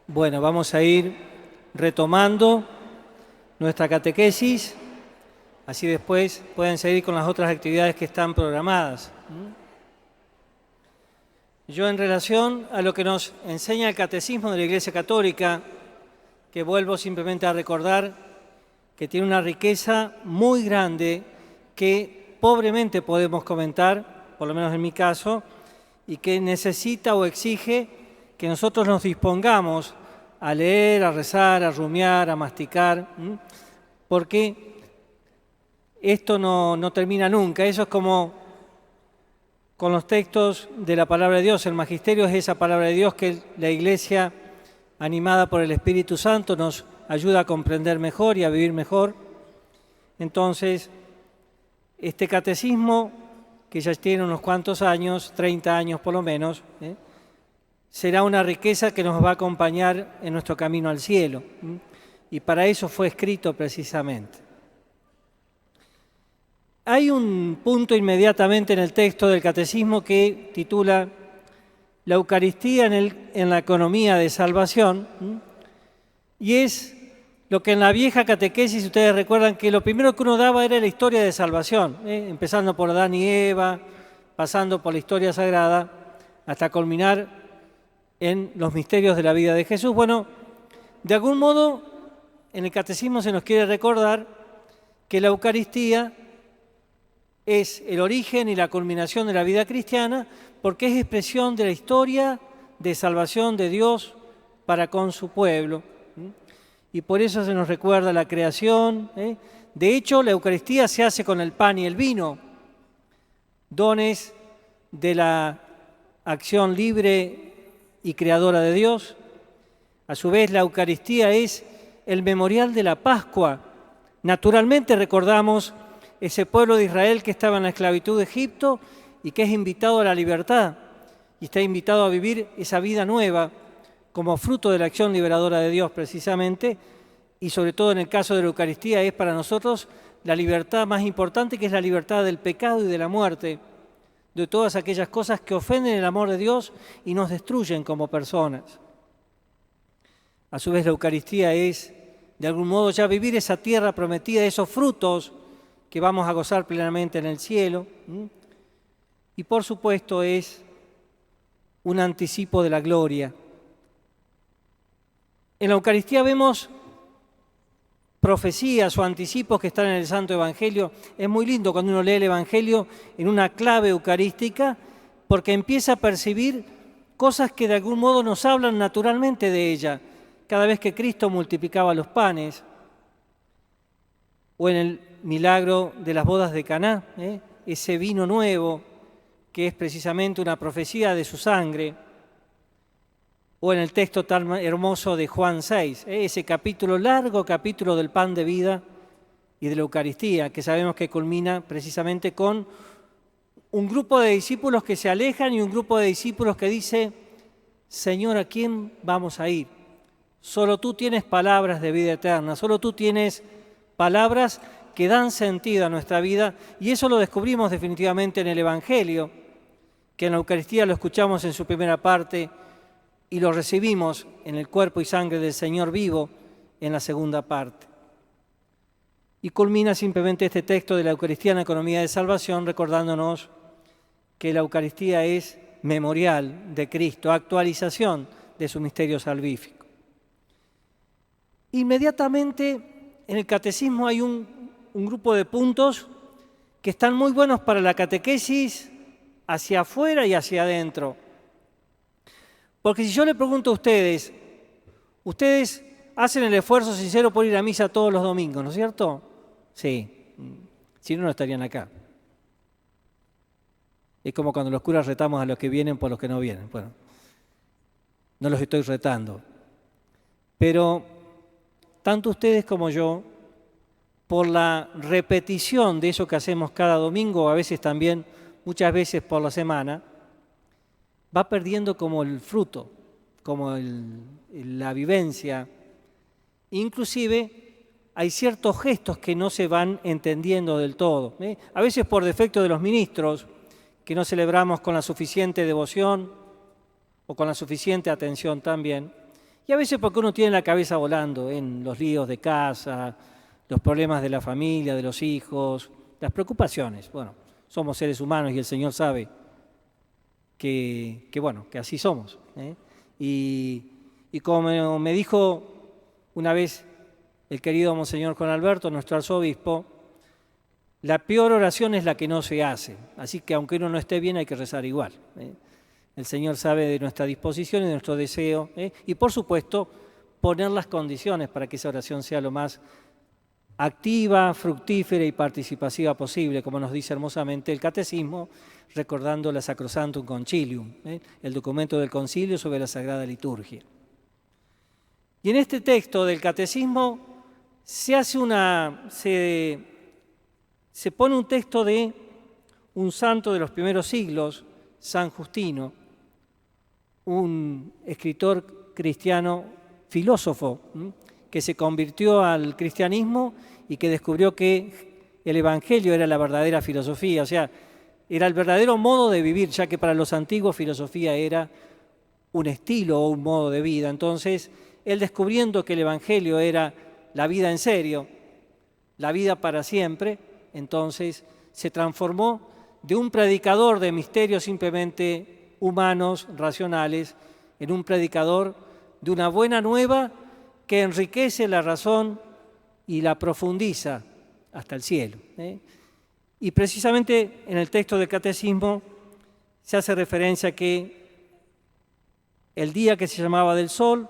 Bueno, vamos a ir retomando nuestra catequesis, así después pueden seguir con las otras actividades que están programadas. Yo, en relación a lo que nos enseña el Catecismo de la Iglesia Católica, que vuelvo simplemente a recordar que tiene una riqueza muy grande que pobremente podemos comentar, por lo menos en mi caso, y que necesita o exige que nosotros nos dispongamos a leer, a rezar, a rumiar, a masticar, porque esto no termina nunca. Eso es como con los textos de la palabra de Dios. El magisterio es esa palabra de Dios que la Iglesia, animada por el Espíritu Santo, nos ayuda a comprender mejor y a vivir mejor. Entonces, este catecismo, que ya tiene unos cuantos años, 30 años por lo menos, será una riqueza que nos va a acompañar en nuestro camino al cielo. Y para eso fue escrito precisamente. Hay un punto inmediatamente en el texto del Catecismo que titula La Eucaristía en la economía de salvación, y es lo que en la vieja catequesis, ustedes recuerdan que lo primero que uno daba era la historia de salvación, empezando por Adán y Eva, pasando por la historia sagrada, hasta culminar en los misterios de la vida de Jesús. Bueno, de algún modo, en el Catecismo se nos quiere recordar que la Eucaristía es el origen y la culminación de la vida cristiana, porque es expresión de la historia de salvación de Dios para con su pueblo. Y por eso se nos recuerda la creación. De hecho, la Eucaristía se hace con el pan y el vino, dones de la acción libre y creadora de Dios. A su vez, la Eucaristía es el memorial de la Pascua. Naturalmente recordamos ese pueblo de Israel que estaba en la esclavitud de Egipto y que es invitado a la libertad y está invitado a vivir esa vida nueva como fruto de la acción liberadora de Dios precisamente, y sobre todo en el caso de la Eucaristía es para nosotros la libertad más importante, que es la libertad del pecado y de la muerte, de todas aquellas cosas que ofenden el amor de Dios y nos destruyen como personas. A su vez, la Eucaristía es, de algún modo, ya vivir esa tierra prometida, esos frutos que vamos a gozar plenamente en el cielo. Y por supuesto es un anticipo de la gloria. En la Eucaristía vemos profecías o anticipos que están en el Santo Evangelio. Es muy lindo cuando uno lee el Evangelio en una clave eucarística, porque empieza a percibir cosas que de algún modo nos hablan naturalmente de ella. Cada vez que Cristo multiplicaba los panes, o en el milagro de las bodas de Caná, ese vino nuevo que es precisamente una profecía de su sangre, o en el texto tan hermoso de Juan 6, ese capítulo, largo capítulo del pan de vida y de la Eucaristía, que sabemos que culmina precisamente con un grupo de discípulos que se alejan y un grupo de discípulos que dice: Señor, ¿a quién vamos a ir? Solo tú tienes palabras de vida eterna, solo tú tienes palabras que dan sentido a nuestra vida, y eso lo descubrimos definitivamente en el Evangelio, que en la Eucaristía lo escuchamos en su primera parte y lo recibimos en el cuerpo y sangre del Señor vivo en la segunda parte. Y culmina simplemente este texto de la Eucaristía en la economía de salvación recordándonos que la Eucaristía es memorial de Cristo, actualización de su misterio salvífico. Inmediatamente en el Catecismo hay un grupo de puntos que están muy buenos para la catequesis hacia afuera y hacia adentro. Porque si yo le pregunto a ustedes, ustedes hacen el esfuerzo sincero por ir a misa todos los domingos, ¿no es cierto? Sí, si no, no estarían acá. Es como cuando los curas retamos a los que vienen por los que no vienen. Bueno, no los estoy retando. Pero tanto ustedes como yo, por la repetición de eso que hacemos cada domingo, a veces también, muchas veces por la semana, va perdiendo como el fruto, como la vivencia. Inclusive hay ciertos gestos que no se van entendiendo del todo. A veces por defecto de los ministros, que no celebramos con la suficiente devoción o con la suficiente atención también. Y a veces porque uno tiene la cabeza volando en los líos de casa, los problemas de la familia, de los hijos, las preocupaciones. Bueno, somos seres humanos y el Señor sabe que así somos. Y como me dijo una vez el querido Monseñor Juan Alberto, nuestro arzobispo, la peor oración es la que no se hace. Así que aunque uno no esté bien, hay que rezar igual. El Señor sabe de nuestra disposición y de nuestro deseo. Y por supuesto, poner las condiciones para que esa oración sea lo más activa, fructífera y participativa posible, como nos dice hermosamente el Catecismo, recordando la Sacrosanctum Concilium, el documento del Concilio sobre la Sagrada Liturgia. Y en este texto del Catecismo se pone un texto de un santo de los primeros siglos, San Justino, un escritor cristiano filósofo, que se convirtió al cristianismo y que descubrió que el Evangelio era la verdadera filosofía, o sea, era el verdadero modo de vivir, ya que para los antiguos filosofía era un estilo o un modo de vida. Entonces, él descubriendo que el Evangelio era la vida en serio, la vida para siempre, entonces se transformó de un predicador de misterios simplemente humanos, racionales, en un predicador de una buena nueva que enriquece la razón y la profundiza hasta el cielo. Y precisamente en el texto del Catecismo se hace referencia a que el día que se llamaba del Sol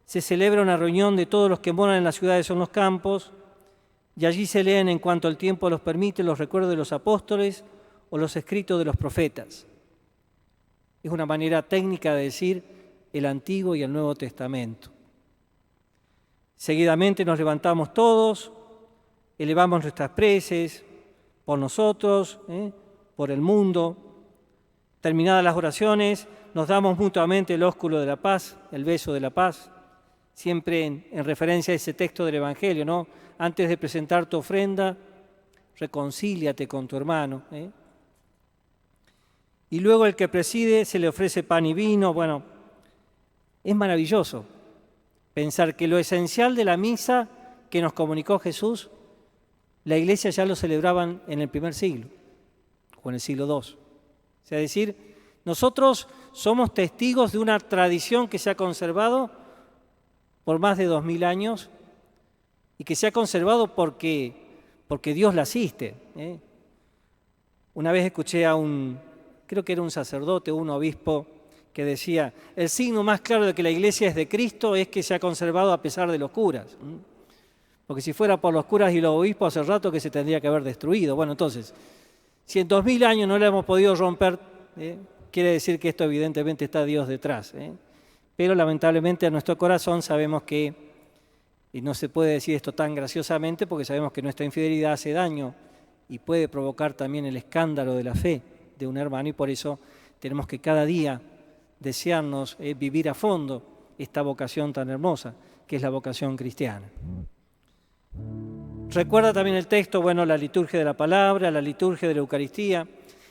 se celebra una reunión de todos los que moran en las ciudades o en los campos, y allí se leen, en cuanto el tiempo los permite, los recuerdos de los apóstoles o los escritos de los profetas. Es una manera técnica de decir el Antiguo y el Nuevo Testamento. Seguidamente nos levantamos todos, elevamos nuestras preces por nosotros, por el mundo. Terminadas las oraciones, nos damos mutuamente el ósculo de la paz, el beso de la paz, siempre en referencia a ese texto del Evangelio, ¿no? Antes de presentar tu ofrenda, reconcíliate con tu hermano. Y luego el que preside se le ofrece pan y vino. Bueno, es maravilloso pensar que lo esencial de la misa que nos comunicó Jesús, la Iglesia ya lo celebraban en el primer siglo, o en el siglo II. O sea, es decir, nosotros somos testigos de una tradición que se ha conservado por más de 2000 años y que se ha conservado porque Dios la asiste. Una vez escuché a creo que era un sacerdote o un obispo, que decía, el signo más claro de que la Iglesia es de Cristo es que se ha conservado a pesar de los curas. Porque si fuera por los curas y los obispos, hace rato que se tendría que haber destruido. Bueno, entonces, si en 2000 años no la hemos podido romper, quiere decir que esto evidentemente está Dios detrás. Pero lamentablemente a nuestro corazón sabemos que, y no se puede decir esto tan graciosamente, porque sabemos que nuestra infidelidad hace daño y puede provocar también el escándalo de la fe de un hermano, y por eso tenemos que cada día desearnos vivir a fondo esta vocación tan hermosa, que es la vocación cristiana. Recuerda también el texto, la liturgia de la palabra, la liturgia de la Eucaristía,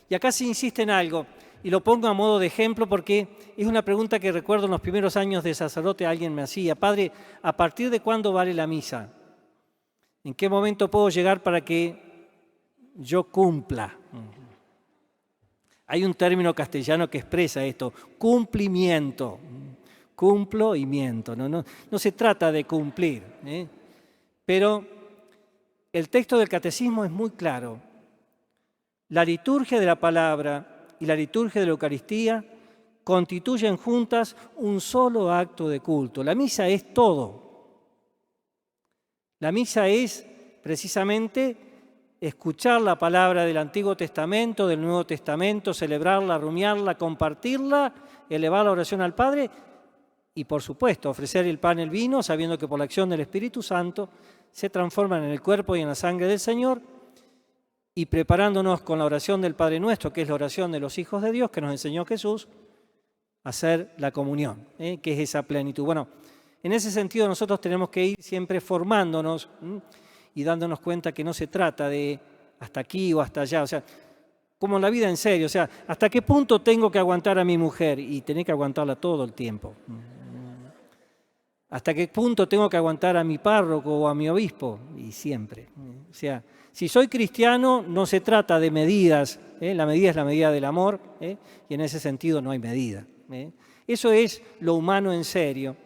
y acá se insiste en algo, y lo pongo a modo de ejemplo porque es una pregunta que recuerdo en los primeros años de sacerdote alguien me hacía, Padre, ¿a partir de cuándo vale la misa? ¿En qué momento puedo llegar para que yo cumpla? Hay un término castellano que expresa esto, cumplimiento. Cumplo y miento. No se trata de cumplir, pero el texto del Catecismo es muy claro. La liturgia de la palabra y la liturgia de la Eucaristía constituyen juntas un solo acto de culto. La misa es todo. La misa es precisamente escuchar la palabra del Antiguo Testamento, del Nuevo Testamento, celebrarla, rumiarla, compartirla, elevar la oración al Padre y, por supuesto, ofrecer el pan y el vino, sabiendo que por la acción del Espíritu Santo se transforman en el cuerpo y en la sangre del Señor, y preparándonos con la oración del Padre Nuestro, que es la oración de los hijos de Dios, que nos enseñó Jesús, a hacer la comunión, que es esa plenitud. Bueno, en ese sentido nosotros tenemos que ir siempre formándonos y dándonos cuenta que no se trata de hasta aquí o hasta allá, o sea, como en la vida en serio, o sea, ¿hasta qué punto tengo que aguantar a mi mujer? Y tener que aguantarla todo el tiempo. ¿Hasta qué punto tengo que aguantar a mi párroco o a mi obispo? Y siempre. O sea, si soy cristiano, no se trata de medidas. La medida es la medida del amor, y en ese sentido no hay medida. Eso es lo humano en serio.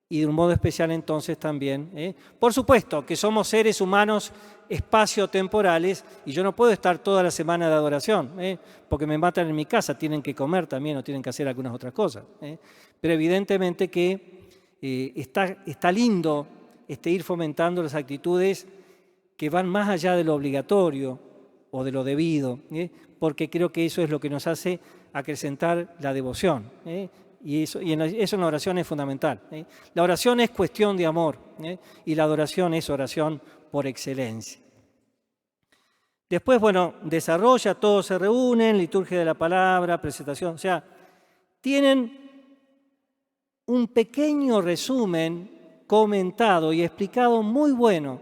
Y de un modo especial entonces también. Por supuesto que somos seres humanos espacio-temporales y yo no puedo estar toda la semana de adoración, porque me matan en mi casa, tienen que comer también o tienen que hacer algunas otras cosas. Pero evidentemente que está lindo ir fomentando las actitudes que van más allá de lo obligatorio o de lo debido, porque creo que eso es lo que nos hace acrecentar la devoción. Y eso en la oración es fundamental. La oración es cuestión de amor, y la adoración es oración por excelencia. Después, bueno, desarrolla, todos se reúnen, liturgia de la palabra, presentación, o sea, tienen un pequeño resumen comentado y explicado muy bueno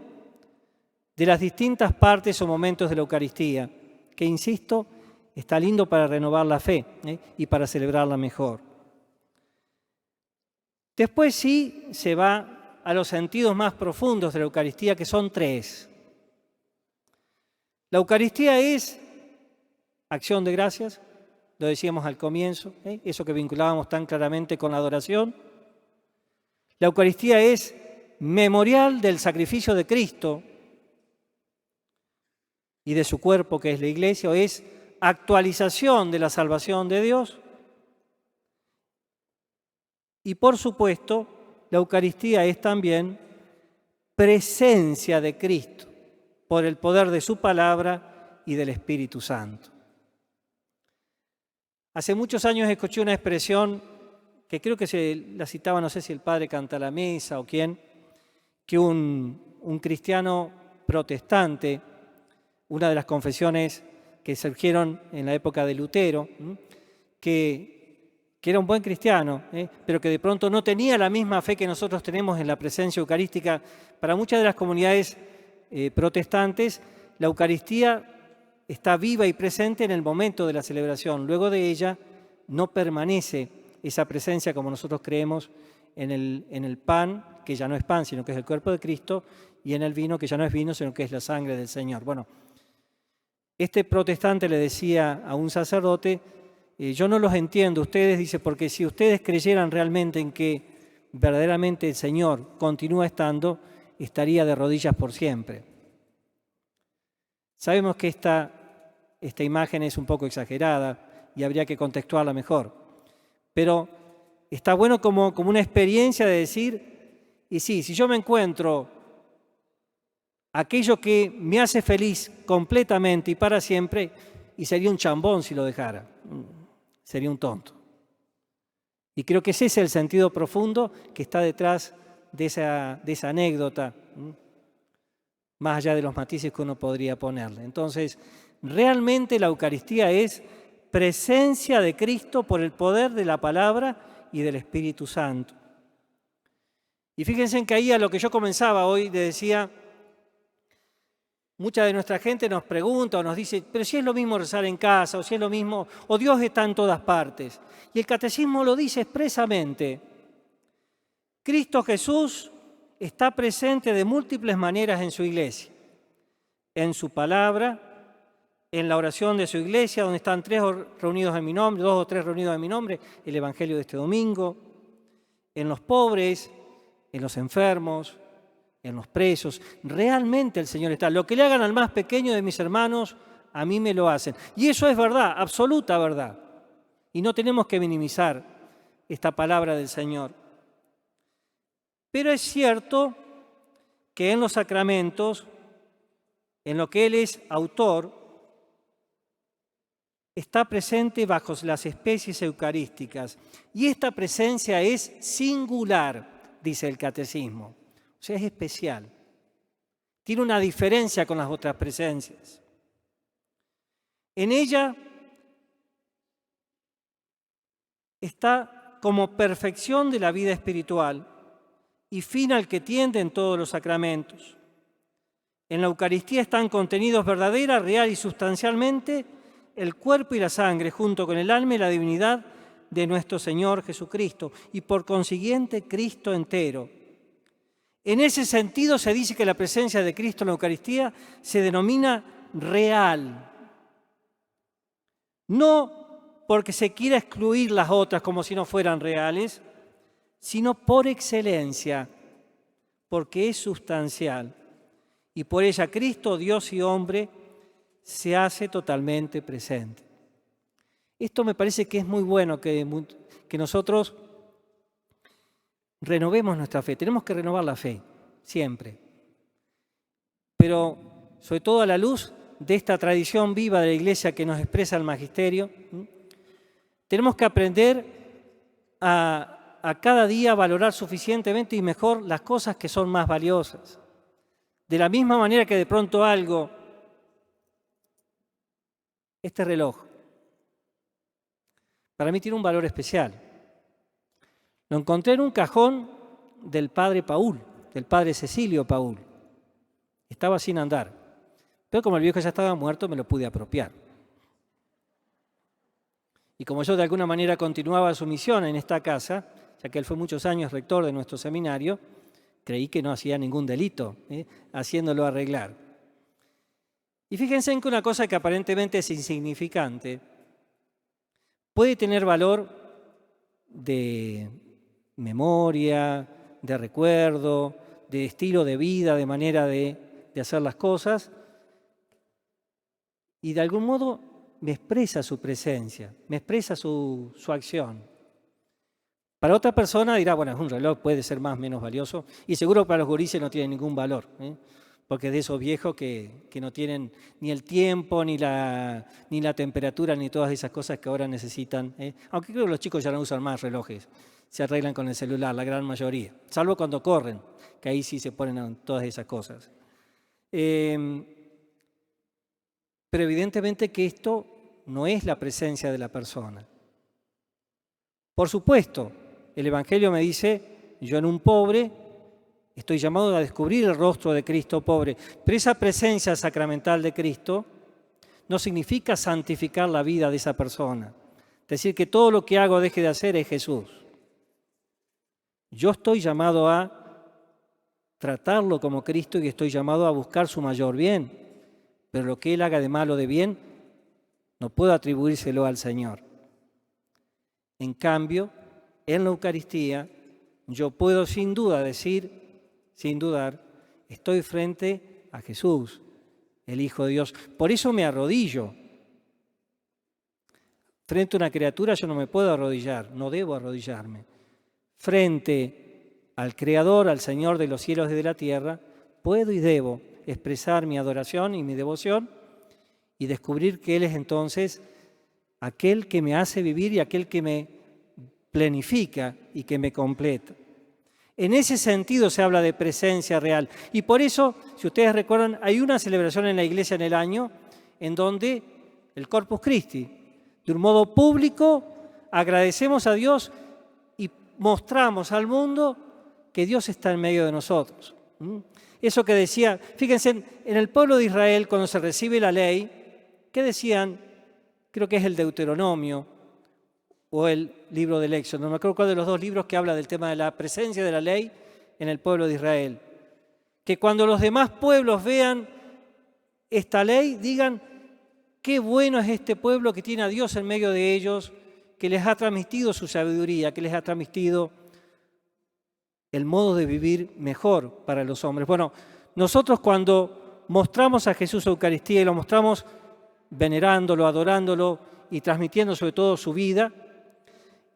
de las distintas partes o momentos de la Eucaristía, que, insisto, está lindo para renovar la fe y para celebrarla mejor. Después sí se va a los sentidos más profundos de la Eucaristía, que son 3. La Eucaristía es acción de gracias, lo decíamos al comienzo, eso que vinculábamos tan claramente con la adoración. La Eucaristía es memorial del sacrificio de Cristo y de su cuerpo, que es la Iglesia, o es actualización de la salvación de Dios. Y por supuesto, la Eucaristía es también presencia de Cristo por el poder de su palabra y del Espíritu Santo. Hace muchos años escuché una expresión que creo que se la citaba, no sé si el padre Cantalamessa o quién, que un cristiano protestante, una de las confesiones que surgieron en la época de Lutero, que era un buen cristiano, pero que de pronto no tenía la misma fe que nosotros tenemos en la presencia eucarística. Para muchas de las comunidades protestantes, la Eucaristía está viva y presente en el momento de la celebración. Luego de ella no permanece esa presencia como nosotros creemos en el pan, que ya no es pan, sino que es el cuerpo de Cristo, y en el vino, que ya no es vino, sino que es la sangre del Señor. Bueno, este protestante le decía a un sacerdote: yo no los entiendo ustedes, dice, porque si ustedes creyeran realmente en que verdaderamente el Señor continúa estando, estaría de rodillas por siempre. Sabemos que esta imagen es un poco exagerada y habría que contextuarla mejor, pero está bueno como una experiencia de decir, y sí, si yo me encuentro aquello que me hace feliz completamente y para siempre, y sería un chambón si lo dejara, sería un tonto. Y creo que ese es el sentido profundo que está detrás de esa anécdota, más allá de los matices que uno podría ponerle. Entonces, realmente la Eucaristía es presencia de Cristo por el poder de la palabra y del Espíritu Santo. Y fíjense en que ahí a lo que yo comenzaba hoy, le decía, mucha de nuestra gente nos pregunta o nos dice, pero si es lo mismo rezar en casa, o si es lo mismo, o Dios está en todas partes. Y el Catecismo lo dice expresamente. Cristo Jesús está presente de múltiples maneras en su Iglesia. En su palabra, en la oración de su Iglesia, donde están 3 reunidos en mi nombre, 2 o 3 reunidos en mi nombre, el Evangelio de este domingo, en los pobres, en los enfermos, en los presos. Realmente el Señor está. Lo que le hagan al más pequeño de mis hermanos, a mí me lo hacen. Y eso es verdad, absoluta verdad. Y no tenemos que minimizar esta palabra del Señor. Pero es cierto que en los sacramentos, en lo que Él es autor, está presente bajo las especies eucarísticas. Y esta presencia es singular, dice el Catecismo. O sea, es especial. Tiene una diferencia con las otras presencias. En ella está como perfección de la vida espiritual y fin al que tienden todos los sacramentos. En la Eucaristía están contenidos verdadera, real y sustancialmente el cuerpo y la sangre, junto con el alma y la divinidad, de nuestro Señor Jesucristo y por consiguiente Cristo entero. En ese sentido se dice que la presencia de Cristo en la Eucaristía se denomina real. No porque se quiera excluir las otras como si no fueran reales, sino por excelencia, porque es sustancial. Y por ella Cristo, Dios y hombre, se hace totalmente presente. Esto me parece que es muy bueno que nosotros renovemos nuestra fe. Tenemos que renovar la fe, siempre. Pero sobre todo a la luz de esta tradición viva de la Iglesia que nos expresa el Magisterio, tenemos que aprender a cada día valorar suficientemente y mejor las cosas que son más valiosas. De la misma manera que de pronto algo, este reloj, para mí tiene un valor especial. Lo encontré en un cajón del padre Paul, del padre Cecilio Paul. Estaba sin andar, pero como el viejo ya estaba muerto, me lo pude apropiar. Y como yo de alguna manera continuaba su misión en esta casa, ya que él fue muchos años rector de nuestro seminario, creí que no hacía ningún delito, haciéndolo arreglar. Y fíjense en que una cosa que aparentemente es insignificante puede tener valor de memoria, de recuerdo, de estilo de vida, de manera de hacer las cosas, y de algún modo me expresa su presencia, me expresa su acción. Para otra persona dirá, bueno, un reloj puede ser más o menos valioso, y seguro para los gurises no tiene ningún valor, porque es de esos viejos que no tienen ni el tiempo, ni la temperatura, ni todas esas cosas que ahora necesitan. Aunque creo que los chicos ya no usan más relojes, se arreglan con el celular, la gran mayoría, salvo cuando corren, que ahí sí se ponen todas esas cosas. Pero evidentemente que esto no es la presencia de la persona. Por supuesto, el Evangelio me dice, yo en un pobre estoy llamado a descubrir el rostro de Cristo pobre, pero esa presencia sacramental de Cristo no significa santificar la vida de esa persona. Decir que todo lo que hago deje de hacer es Jesús. Yo estoy llamado a tratarlo como Cristo y estoy llamado a buscar su mayor bien, pero lo que Él haga de mal o de bien no puedo atribuírselo al Señor. En cambio, en la Eucaristía yo puedo sin duda decir, sin dudar, estoy frente a Jesús, el Hijo de Dios. Por eso me arrodillo. Frente a una criatura yo no me puedo arrodillar, no debo arrodillarme. Frente al Creador, al Señor de los cielos y de la tierra, puedo y debo expresar mi adoración y mi devoción y descubrir que Él es entonces aquel que me hace vivir y aquel que me plenifica y que me completa. En ese sentido se habla de presencia real. Y por eso, si ustedes recuerdan, hay una celebración en la iglesia en el año en donde el Corpus Christi, de un modo público, agradecemos a Dios y mostramos al mundo que Dios está en medio de nosotros. Eso que decía, fíjense, en el pueblo de Israel, cuando se recibe la ley, ¿qué decían? Creo que es el Deuteronomio o el libro del Éxodo, no me acuerdo cuál de los dos libros que habla del tema de la presencia de la ley en el pueblo de Israel. Que cuando los demás pueblos vean esta ley, digan, qué bueno es este pueblo que tiene a Dios en medio de ellos, que les ha transmitido su sabiduría, que les ha transmitido el modo de vivir mejor para los hombres. Bueno, nosotros cuando mostramos a Jesús Eucaristía y lo mostramos venerándolo, adorándolo y transmitiendo sobre todo su vida,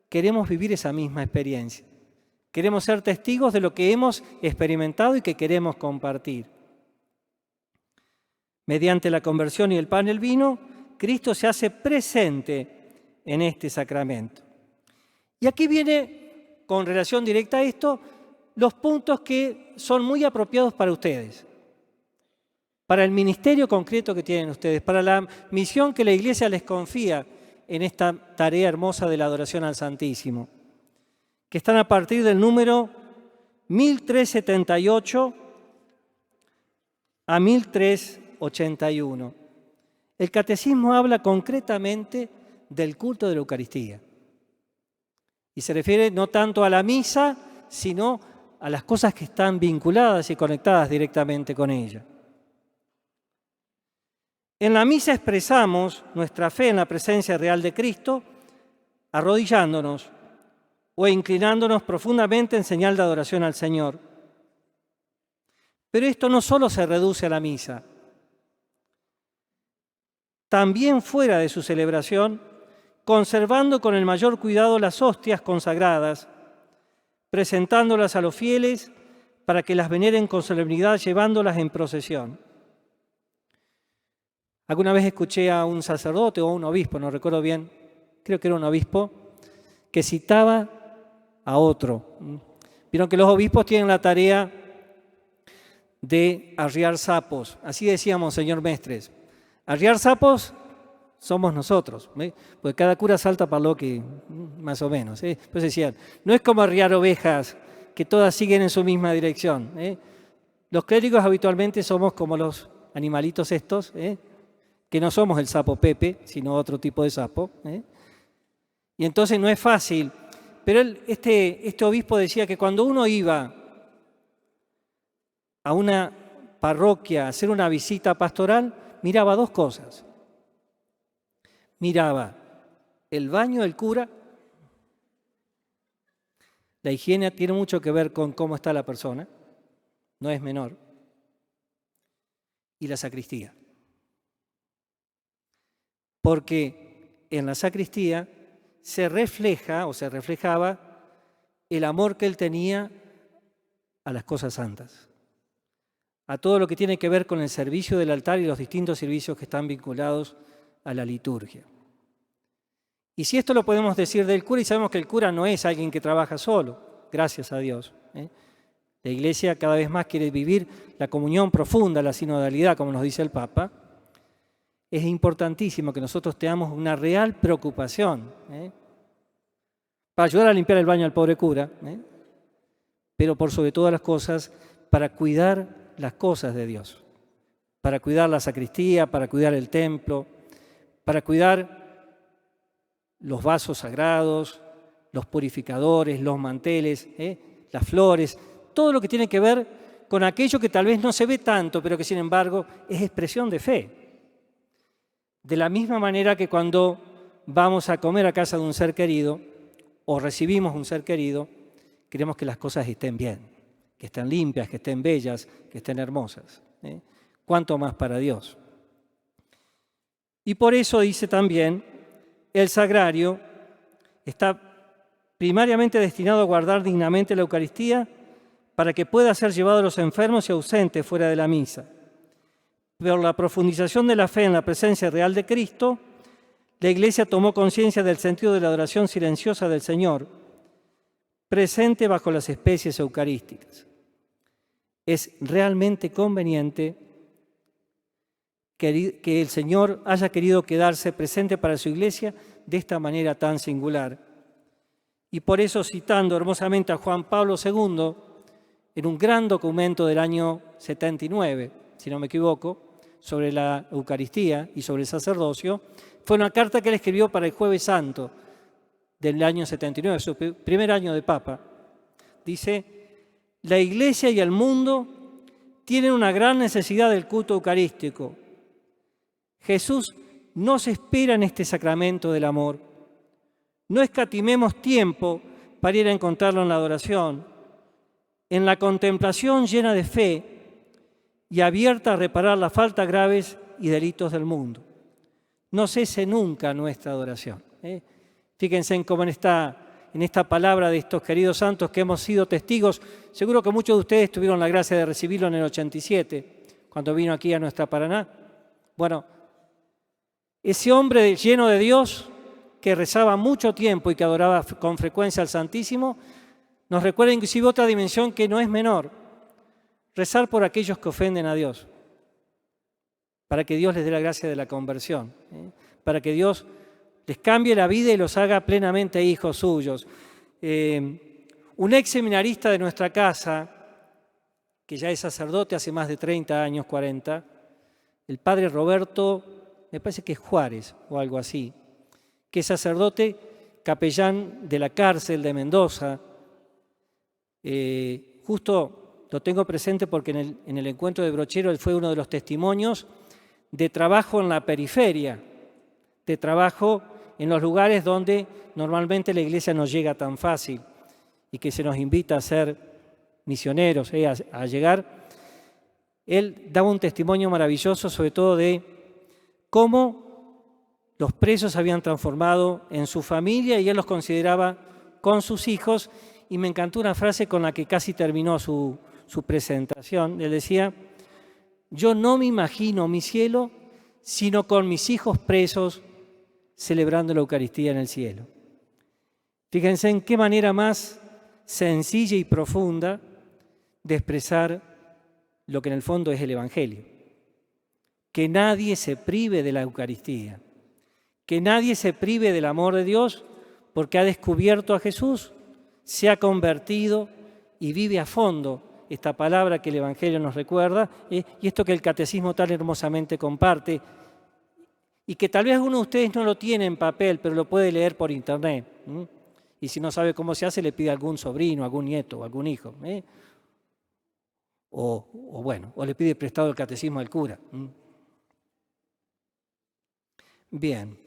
queremos vivir esa misma experiencia. Queremos ser testigos de lo que hemos experimentado y que queremos compartir. Mediante la conversión y el pan y el vino, Cristo se hace presente en este sacramento. Y aquí viene, con relación directa a esto, los puntos que son muy apropiados para ustedes, para el ministerio concreto que tienen ustedes, para la misión que la Iglesia les confía en esta tarea hermosa de la adoración al Santísimo, que están a partir del número 1378 a 1381. El Catecismo habla concretamente del culto de la Eucaristía. Y se refiere no tanto a la misa, sino a las cosas que están vinculadas y conectadas directamente con ella. En la misa expresamos nuestra fe en la presencia real de Cristo, arrodillándonos o inclinándonos profundamente en señal de adoración al Señor. Pero esto no solo se reduce a la misa. También fuera de su celebración, conservando con el mayor cuidado las hostias consagradas, presentándolas a los fieles para que las veneren con solemnidad, llevándolas en procesión. Alguna vez escuché a un sacerdote o a un obispo, no recuerdo bien, creo que era un obispo, que citaba a otro. Vieron que los obispos tienen la tarea de arriar sapos. Así decía Monseñor Mestres. Arriar sapos somos nosotros, porque cada cura salta para lo que, más o menos. Pues decían, no es como arriar ovejas, que todas siguen en su misma dirección. Los clérigos habitualmente somos como los animalitos estos, que no somos el sapo Pepe, sino otro tipo de sapo. Y entonces no es fácil. Pero este obispo decía que cuando uno iba a una parroquia a hacer una visita pastoral, miraba dos cosas. Miraba el baño del cura. La higiene tiene mucho que ver con cómo está la persona, no es menor. Y la sacristía. Porque en la sacristía se refleja o se reflejaba el amor que él tenía a las cosas santas, a todo lo que tiene que ver con el servicio del altar y los distintos servicios que están vinculados a la liturgia. Y si esto lo podemos decir del cura, y sabemos que el cura no es alguien que trabaja solo, gracias a Dios. La Iglesia cada vez más quiere vivir la comunión profunda, la sinodalidad, como nos dice el Papa. Es importantísimo que nosotros tengamos una real preocupación para ayudar a limpiar el baño al pobre cura, pero por sobre todas las cosas, para cuidar las cosas de Dios, para cuidar la sacristía, para cuidar el templo, para cuidar los vasos sagrados, los purificadores, los manteles, las flores, todo lo que tiene que ver con aquello que tal vez no se ve tanto, pero que sin embargo es expresión de fe. De la misma manera que cuando vamos a comer a casa de un ser querido o recibimos un ser querido, queremos que las cosas estén bien, que estén limpias, que estén bellas, que estén hermosas. ¿Cuánto más para Dios? Y por eso dice también, el sagrario está primariamente destinado a guardar dignamente la Eucaristía para que pueda ser llevado a los enfermos y ausentes fuera de la misa. Por la profundización de la fe en la presencia real de Cristo, la Iglesia tomó conciencia del sentido de la adoración silenciosa del Señor, presente bajo las especies eucarísticas. Es realmente conveniente que el Señor haya querido quedarse presente para su Iglesia de esta manera tan singular. Y por eso, citando hermosamente a Juan Pablo II, en un gran documento del año 79, si no me equivoco, sobre la Eucaristía y sobre el sacerdocio, fue una carta que él escribió para el Jueves Santo del año 79, su primer año de Papa. Dice, la Iglesia y el mundo tienen una gran necesidad del culto eucarístico. Jesús nos espera en este sacramento del amor. No escatimemos tiempo para ir a encontrarlo en la adoración, en la contemplación llena de fe y abierta a reparar las faltas graves y delitos del mundo. No cese nunca nuestra adoración. Fíjense en cómo en esta palabra de estos queridos santos que hemos sido testigos, seguro que muchos de ustedes tuvieron la gracia de recibirlo en el 87, cuando vino aquí a nuestra Paraná. Bueno, ese hombre lleno de Dios, que rezaba mucho tiempo y que adoraba con frecuencia al Santísimo, nos recuerda inclusive otra dimensión que no es menor: rezar por aquellos que ofenden a Dios, para que Dios les dé la gracia de la conversión, para que Dios les cambie la vida y los haga plenamente hijos suyos. Un ex seminarista de nuestra casa, que ya es sacerdote hace más de 30 años, 40, el padre Roberto, me parece que es Juárez o algo así, que es sacerdote, capellán de la cárcel de Mendoza. Justo lo tengo presente porque en el encuentro de Brochero él fue uno de los testimonios de trabajo en la periferia, de trabajo en los lugares donde normalmente la iglesia no llega tan fácil y que se nos invita a ser misioneros, a llegar. Él daba un testimonio maravilloso, sobre todo de cómo los presos se habían transformado en su familia y él los consideraba con sus hijos. Y me encantó una frase con la que casi terminó su presentación. Él decía: yo no me imagino mi cielo sino con mis hijos presos celebrando la Eucaristía en el cielo. Fíjense en qué manera más sencilla y profunda de expresar lo que en el fondo es el Evangelio. Que nadie se prive de la Eucaristía, que nadie se prive del amor de Dios porque ha descubierto a Jesús, se ha convertido y vive a fondo esta palabra que el Evangelio nos recuerda y esto que el Catecismo tan hermosamente comparte y que tal vez alguno de ustedes no lo tiene en papel, pero lo puede leer por internet. Y si no sabe cómo se hace, le pide a algún sobrino, algún nieto o algún hijo. O le pide prestado el Catecismo del cura. Bien,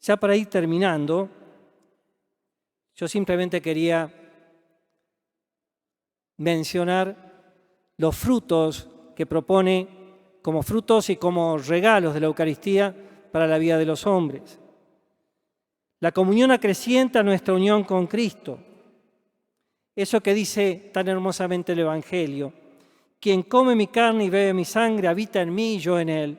ya para ir terminando, yo simplemente quería mencionar los frutos que propone como frutos y como regalos de la Eucaristía para la vida de los hombres. La comunión acrecienta nuestra unión con Cristo. Eso que dice tan hermosamente el Evangelio: quien come mi carne y bebe mi sangre habita en mí y yo en él.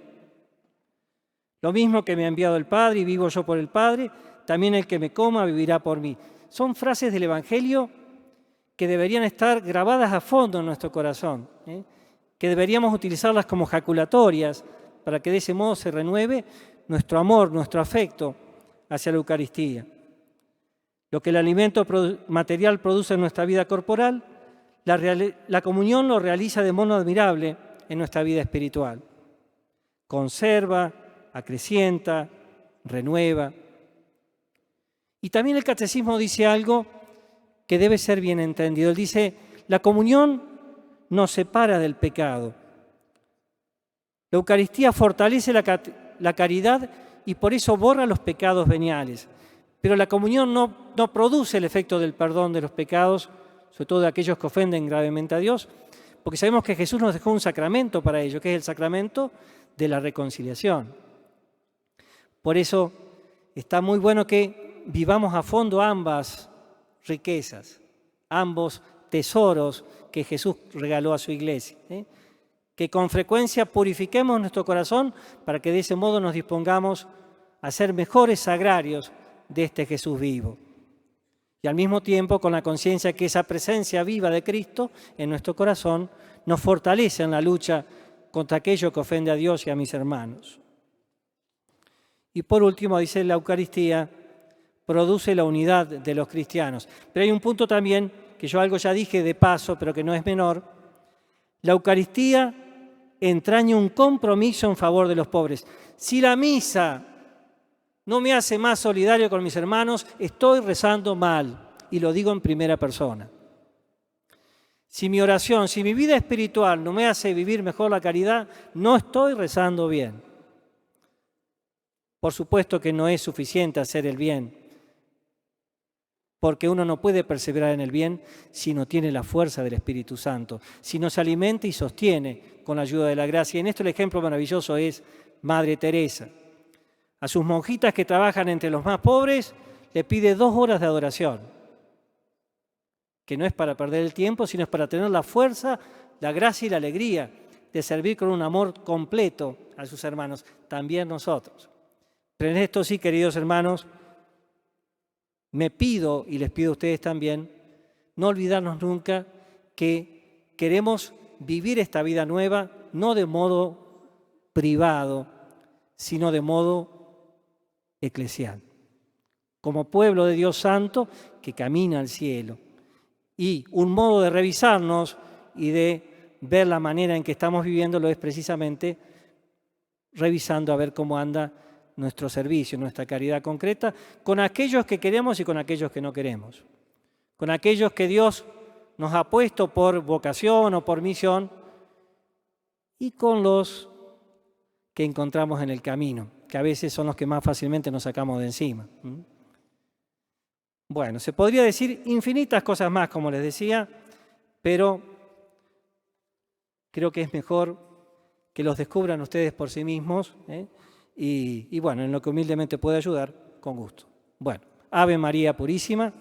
Lo mismo que me ha enviado el Padre y vivo yo por el Padre, también el que me coma vivirá por mí. Son frases del Evangelio que deberían estar grabadas a fondo en nuestro corazón, que deberíamos utilizarlas como jaculatorias para que de ese modo se renueve nuestro amor, nuestro afecto hacia la Eucaristía. Lo que el alimento material produce en nuestra vida corporal, la comunión lo realiza de modo admirable en nuestra vida espiritual. Conserva, acrecienta, renueva. Y también el Catecismo dice algo que debe ser bien entendido. Él dice: la comunión nos separa del pecado. La Eucaristía fortalece la caridad y por eso borra los pecados veniales. Pero la comunión no produce el efecto del perdón de los pecados, sobre todo de aquellos que ofenden gravemente a Dios, porque sabemos que Jesús nos dejó un sacramento para ello, que es el sacramento de la reconciliación. Por eso está muy bueno que vivamos a fondo ambas riquezas, ambos tesoros que Jesús regaló a su iglesia. Que con frecuencia purifiquemos nuestro corazón para que de ese modo nos dispongamos a ser mejores sagrarios de este Jesús vivo. Y al mismo tiempo con la conciencia que esa presencia viva de Cristo en nuestro corazón nos fortalece en la lucha contra aquello que ofende a Dios y a mis hermanos. Y por último, dice, la Eucaristía produce la unidad de los cristianos. Pero hay un punto también, que yo algo ya dije de paso, pero que no es menor. La Eucaristía entraña un compromiso en favor de los pobres. Si la misa no me hace más solidario con mis hermanos, estoy rezando mal, y lo digo en primera persona. Si mi oración, si mi vida espiritual no me hace vivir mejor la caridad, no estoy rezando bien. Por supuesto que no es suficiente hacer el bien, porque uno no puede perseverar en el bien si no tiene la fuerza del Espíritu Santo, si no se alimenta y sostiene con la ayuda de la gracia. Y en esto el ejemplo maravilloso es Madre Teresa. A sus monjitas que trabajan entre los más pobres, le pide 2 horas de adoración, que no es para perder el tiempo, sino es para tener la fuerza, la gracia y la alegría de servir con un amor completo a sus hermanos, también nosotros. Pero en esto sí, queridos hermanos, me pido, y les pido a ustedes también, no olvidarnos nunca que queremos vivir esta vida nueva, no de modo privado, sino de modo eclesial. Como pueblo de Dios Santo que camina al cielo. Y un modo de revisarnos y de ver la manera en que estamos viviéndolo es precisamente revisando a ver cómo anda nuestro servicio, nuestra caridad concreta, con aquellos que queremos y con aquellos que no queremos. Con aquellos que Dios nos ha puesto por vocación o por misión y con los que encontramos en el camino, que a veces son los que más fácilmente nos sacamos de encima. Bueno, se podría decir infinitas cosas más, como les decía, pero creo que es mejor que los descubran ustedes por sí mismos, y bueno, en lo que humildemente pueda ayudar, con gusto. Bueno, Ave María Purísima.